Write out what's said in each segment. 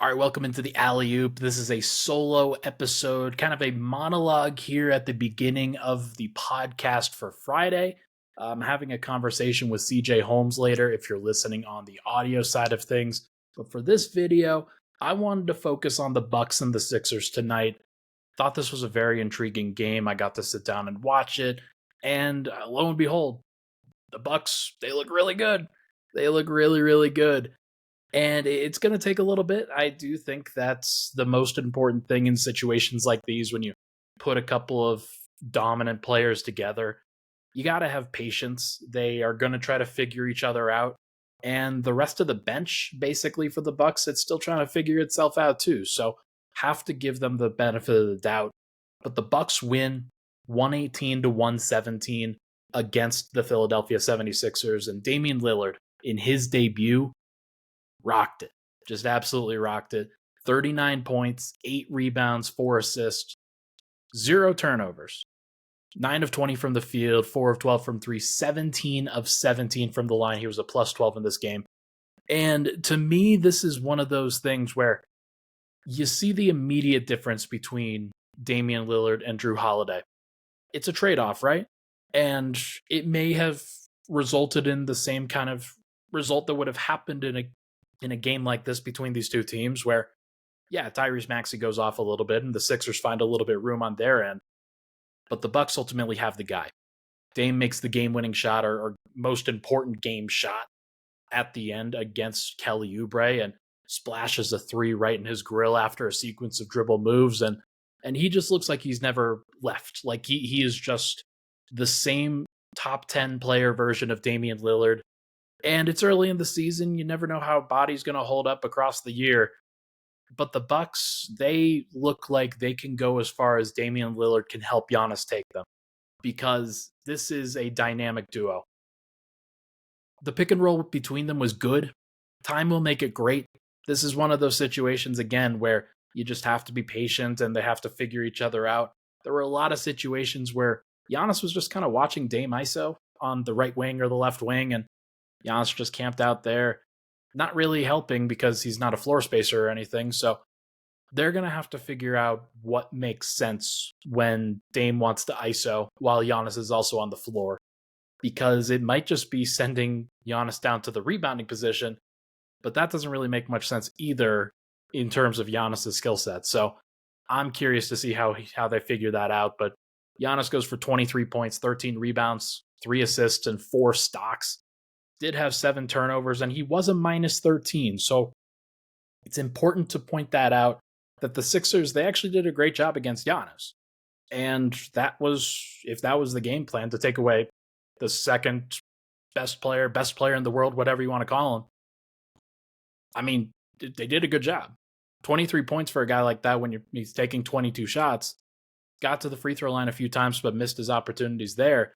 All right, welcome into the alley oop. This is a solo episode, kind of a monologue here at the beginning of the podcast for Friday. I'm having a conversation with CJ Holmes later if you're listening on the audio side of things. But for this video, I wanted to focus on the Bucks and the Sixers tonight. Thought this was a very intriguing game. I got to sit down and watch it, and lo and behold, the Bucks, they look really good. They look really, really good. And it's going to take a little bit. I do think that's the most important thing in situations like these when you put a couple of dominant players together. You got to have patience. They are going to try to figure each other out. And the rest of the bench, basically for the Bucks, it's still trying to figure itself out too. So have to give them the benefit of the doubt. But the Bucks win 118 to 117 against the Philadelphia 76ers, and Damian Lillard in his debut rocked it. Just absolutely rocked it. 39 points, 8 rebounds, 4 assists, 0 turnovers. 9 of 20 from the field, 4 of 12 from 3, 17 of 17 from the line. He was a plus 12 in this game. And to me, this is one of those things where you see the immediate difference between Damian Lillard and Drew Holiday. It's a trade-off, right? And it may have resulted in the same kind of result that would have happened in a game like this between these two teams where, yeah, Tyrese Maxey goes off a little bit and the Sixers find a little bit of room on their end. But the Bucks ultimately have the guy. Dame makes the game-winning shot or most important game shot at the end against Kelly Oubre and splashes a 3 right in his grill after a sequence of dribble moves. And he just looks like he's never left. Like he is just the same top 10 player version of Damian Lillard. And it's early in the season. You never know how a body's going to hold up across the year. But the Bucks, they look like they can go as far as Damian Lillard can help Giannis take them, because this is a dynamic duo. The pick and roll between them was good. Time will make it great. This is one of those situations, again, where you just have to be patient and they have to figure each other out. There were a lot of situations where Giannis was just kind of watching Dame ISO on the right wing or the left wing, and Giannis just camped out there, not really helping because he's not a floor spacer or anything. So they're going to have to figure out what makes sense when Dame wants to ISO while Giannis is also on the floor, because it might just be sending Giannis down to the rebounding position, but that doesn't really make much sense either in terms of Giannis's skill set. So I'm curious to see how they figure that out. But Giannis goes for 23 points, 13 rebounds, 3 assists, and 4 stocks. Did have 7 turnovers, and he was a minus 13. So it's important to point that out, that the Sixers, they actually did a great job against Giannis. And that was, if that was the game plan, to take away the second best player in the world, whatever you want to call him. I mean, they did a good job. 23 points for a guy like that when he's taking 22 shots. Got to the free throw line a few times, but missed his opportunities there.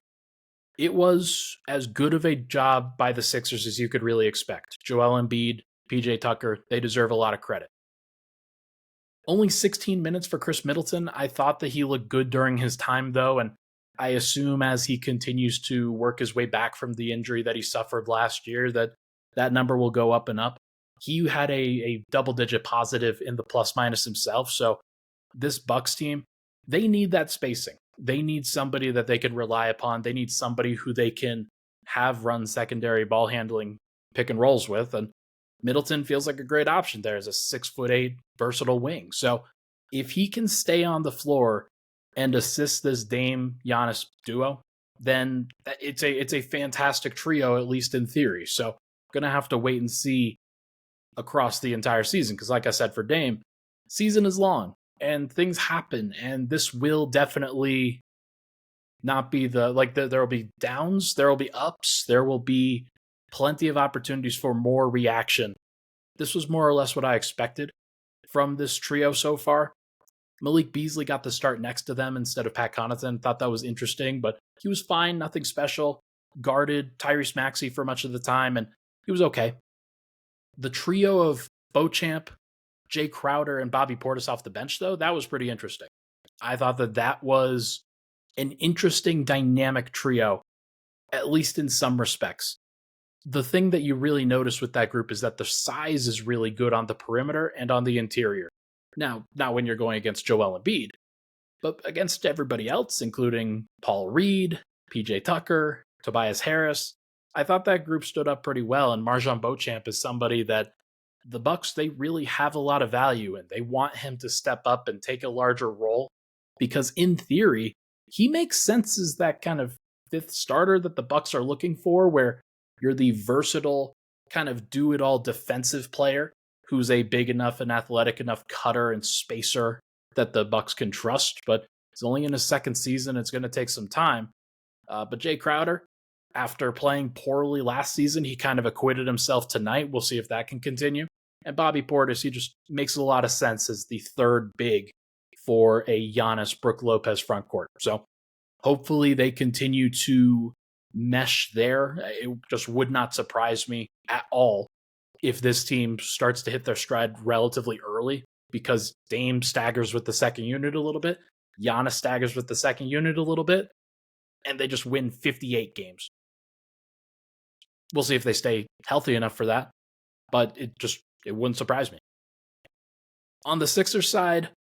It was as good of a job by the Sixers as you could really expect. Joel Embiid, PJ Tucker, they deserve a lot of credit. Only 16 minutes for Chris Middleton. I thought that he looked good during his time, though, and I assume as he continues to work his way back from the injury that he suffered last year, that number will go up and up. He had a double-digit positive in the plus-minus himself, so this Bucks team, they need that spacing. They need somebody that they can rely upon. They need somebody who they can have run secondary ball handling pick and rolls with. And Middleton feels like a great option there as a 6'8" versatile wing. So if he can stay on the floor and assist this Dame Giannis duo, then it's a fantastic trio, at least in theory. So gonna have to wait and see across the entire season, because like I said, for Dame, season is long. And things happen, and this will definitely not be there will be downs, there will be ups, there will be plenty of opportunities for more reaction. This was more or less what I expected from this trio so far. Malik Beasley got the start next to them instead of Pat Connaughton. Thought that was interesting, but he was fine, nothing special. Guarded Tyrese Maxey for much of the time, and he was okay. The trio of Beauchamp, Jay Crowder, and Bobby Portis off the bench, though, that was pretty interesting. I thought that was an interesting dynamic trio, at least in some respects. the thing that you really notice with that group is that the size is really good on the perimeter and on the interior. Now, not when you're going against Joel Embiid, but against everybody else, including Paul Reed, PJ Tucker, Tobias Harris. I thought that group stood up pretty well, and Marjon Beauchamp is somebody that the Bucks, they really have a lot of value in. They want him to step up and take a larger role because in theory, he makes sense as that kind of fifth starter that the Bucks are looking for, where you're the versatile kind of do it all defensive player who's a big enough and athletic enough cutter and spacer that the Bucks can trust. But he's only in his second season. It's going to take some time. But Jay Crowder, after playing poorly last season, he kind of acquitted himself tonight. We'll see if that can continue. And Bobby Portis, he just makes a lot of sense as the third big for a Giannis Brook Lopez front court. So hopefully they continue to mesh there. It just would not surprise me at all if this team starts to hit their stride relatively early, because Dame staggers with the second unit a little bit, Giannis staggers with the second unit a little bit, and they just win 58 games. We'll see if they stay healthy enough for that, but it wouldn't surprise me. On the Sixers side,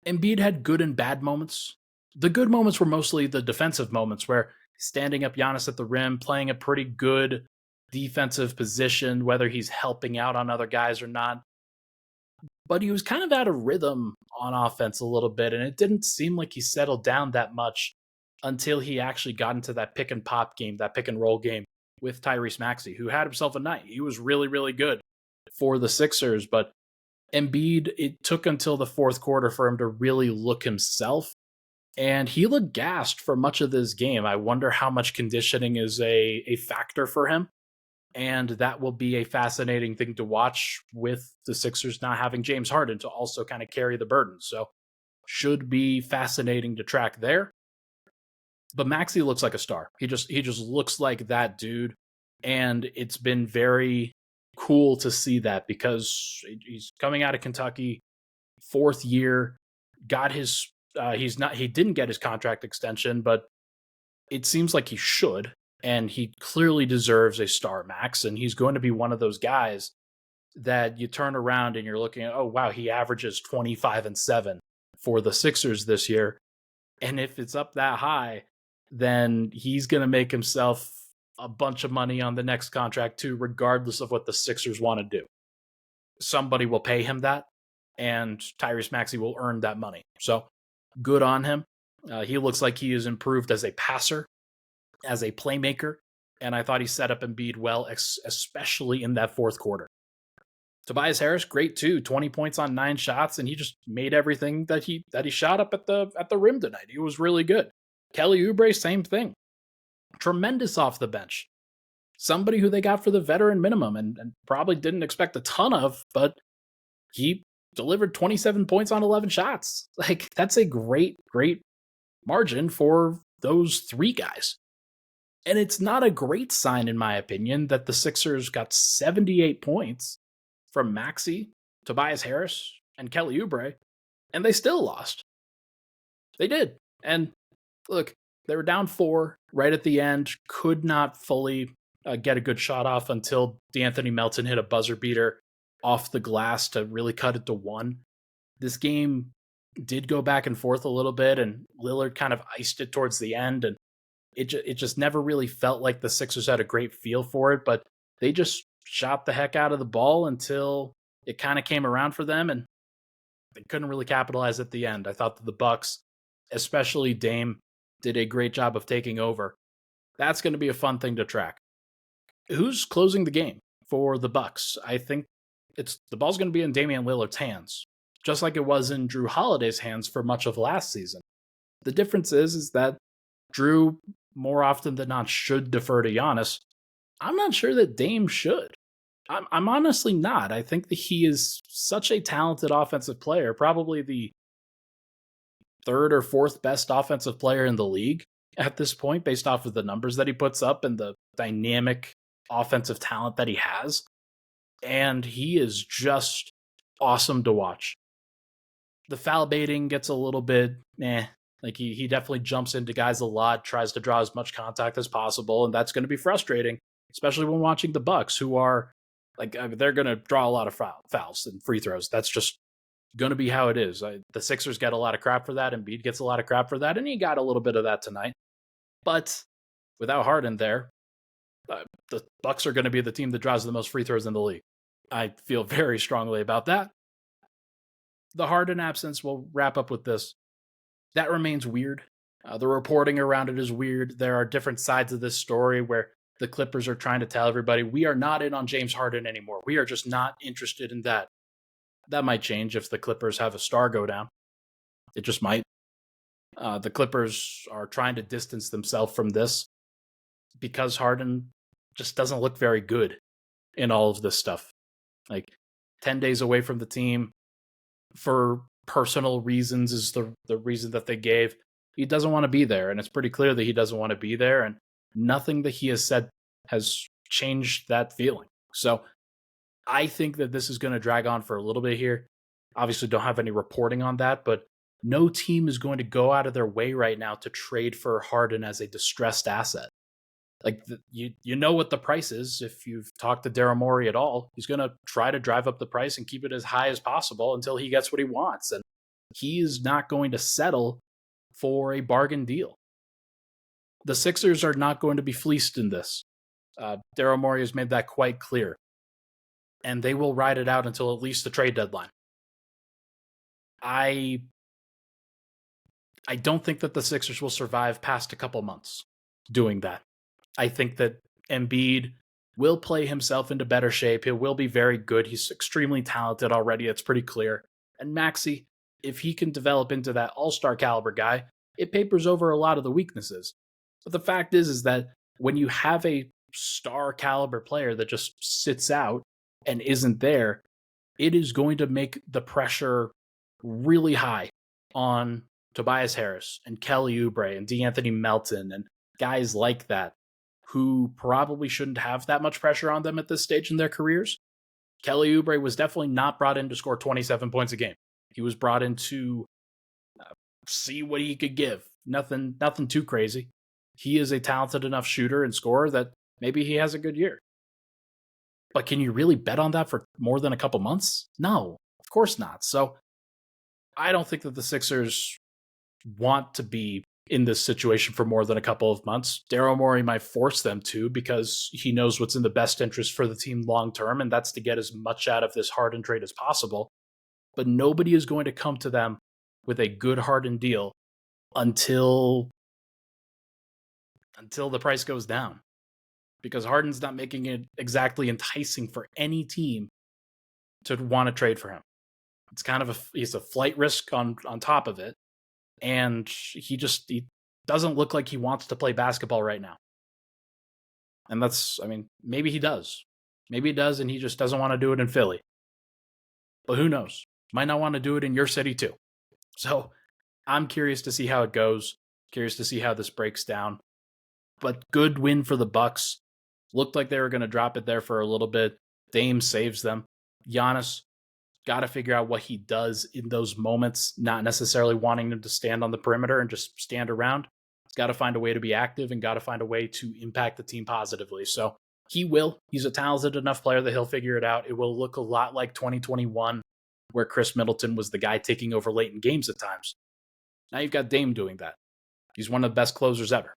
Embiid had good and bad moments. The good moments were mostly the defensive moments where standing up Giannis at the rim, playing a pretty good defensive position, whether he's helping out on other guys or not. But he was kind of out of rhythm on offense a little bit, and it didn't seem like he settled down that much until he actually got into that pick and pop game, that pick and roll game with Tyrese Maxey, who had himself a night. He was really, really good for the Sixers, but Embiid, it took until the fourth quarter for him to really look himself, and he looked gassed for much of this game. I wonder how much conditioning is a factor for him, and that will be a fascinating thing to watch with the Sixers not having James Harden to also kind of carry the burden. So should be fascinating to track there. But Maxey looks like a star. He just looks like that dude, and it's been very cool to see that because he's coming out of Kentucky, fourth year, got his he didn't get his contract extension, but it seems like he should, and he clearly deserves a star max, and he's going to be one of those guys that you turn around and you're looking at, oh wow, he averages 25 and 7 for the Sixers this year. And if it's up that high, then he's going to make himself a bunch of money on the next contract too, regardless of what the Sixers want to do. Somebody will pay him that, and Tyrese Maxey will earn that money. So good on him. He looks like he is improved as a passer, as a playmaker, and I thought he set up Embiid well, especially in that fourth quarter. Tobias Harris, great too, 20 points on 9 shots, and he just made everything that he shot up at the rim tonight. He was really good. Kelly Oubre, same thing. Tremendous off the bench. Somebody who they got for the veteran minimum and probably didn't expect a ton of, but he delivered 27 points on 11 shots. Like, that's a great, great margin for those 3 guys. And it's not a great sign, in my opinion, that the Sixers got 78 points from Maxey, Tobias Harris, and Kelly Oubre, and they still lost. They did. And look, they were down 4 right at the end, could not fully get a good shot off until D'Anthony Melton hit a buzzer beater off the glass to really cut it to 1. This game did go back and forth a little bit, and Lillard kind of iced it towards the end, and it just never really felt like the Sixers had a great feel for it, but they just shot the heck out of the ball until it kind of came around for them, and they couldn't really capitalize at the end. I thought that the Bucks, especially Dame, did a great job of taking over. That's going to be a fun thing to track. Who's closing the game for the Bucks? I think the ball's going to be in Damian Lillard's hands, just like it was in Drew Holiday's hands for much of last season. The difference is that Drew, more often than not, should defer to Giannis. I'm not sure that Dame should. I'm honestly not. I think that he is such a talented offensive player, probably the 3rd or 4th best offensive player in the league at this point, based off of the numbers that he puts up and the dynamic offensive talent that he has. And he is just awesome to watch. The foul baiting gets a little bit, like he definitely jumps into guys a lot, tries to draw as much contact as possible, and that's going to be frustrating, especially when watching the Bucks, who are like, I mean, they're going to draw a lot of fouls and free throws. That's just going to be how it is. The Sixers get a lot of crap for that. Embiid gets a lot of crap for that, and he got a little bit of that tonight. But without Harden there, the Bucks are going to be the team that draws the most free throws in the league. I feel very strongly about that. The Harden absence, we'll wrap up with this. That remains weird. The reporting around it is weird. There are different sides of this story where the Clippers are trying to tell everybody, we are not in on James Harden anymore. We are just not interested in that. That might change if the Clippers have a star go down. It just might. The Clippers are trying to distance themselves from this because Harden just doesn't look very good in all of this stuff. Like 10 days away from the team for personal reasons is the reason that they gave. He doesn't want to be there, and it's pretty clear that he doesn't want to be there, and nothing that he has said has changed that feeling. So I think that this is going to drag on for a little bit here. Obviously, don't have any reporting on that, but no team is going to go out of their way right now to trade for Harden as a distressed asset. Like, you know what the price is. If you've talked to Daryl Morey at all, he's going to try to drive up the price and keep it as high as possible until he gets what he wants. And he is not going to settle for a bargain deal. The Sixers are not going to be fleeced in this. Daryl Morey has made that quite clear. And they will ride it out until at least the trade deadline. I don't think that the Sixers will survive past a couple months doing that. I think that Embiid will play himself into better shape. He will be very good. He's extremely talented already. It's pretty clear. And Maxey, if he can develop into that all-star caliber guy, it papers over a lot of the weaknesses. But the fact is that when you have a star caliber player that just sits out and isn't there, it is going to make the pressure really high on Tobias Harris and Kelly Oubre and DeAnthony Melton and guys like that who probably shouldn't have that much pressure on them at this stage in their careers. Kelly Oubre was definitely not brought in to score 27 points a game. He was brought in to see what he could give. Nothing too crazy. He is a talented enough shooter and scorer that maybe he has a good year. But can you really bet on that for more than a couple months? No, of course not. So I don't think that the Sixers want to be in this situation for more than a couple of months. Daryl Morey might force them to because he knows what's in the best interest for the team long term, and that's to get as much out of this Harden trade as possible. But nobody is going to come to them with a good Harden deal until the price goes down. Because Harden's not making it exactly enticing for any team to want to trade for him. It's kind of he's a flight risk on top of it. And he doesn't look like he wants to play basketball right now. And maybe he does. Maybe he does, and he just doesn't want to do it in Philly. But who knows? Might not want to do it in your city too. So I'm curious to see how it goes. Curious to see how this breaks down. But good win for the Bucks. Looked like they were going to drop it there for a little bit. Dame saves them. Giannis got to figure out what he does in those moments, not necessarily wanting him to stand on the perimeter and just stand around. He's got to find a way to be active and got to find a way to impact the team positively. So he will. He's a talented enough player that he'll figure it out. It will look a lot like 2021, where Chris Middleton was the guy taking over late in games at times. Now you've got Dame doing that. He's one of the best closers ever.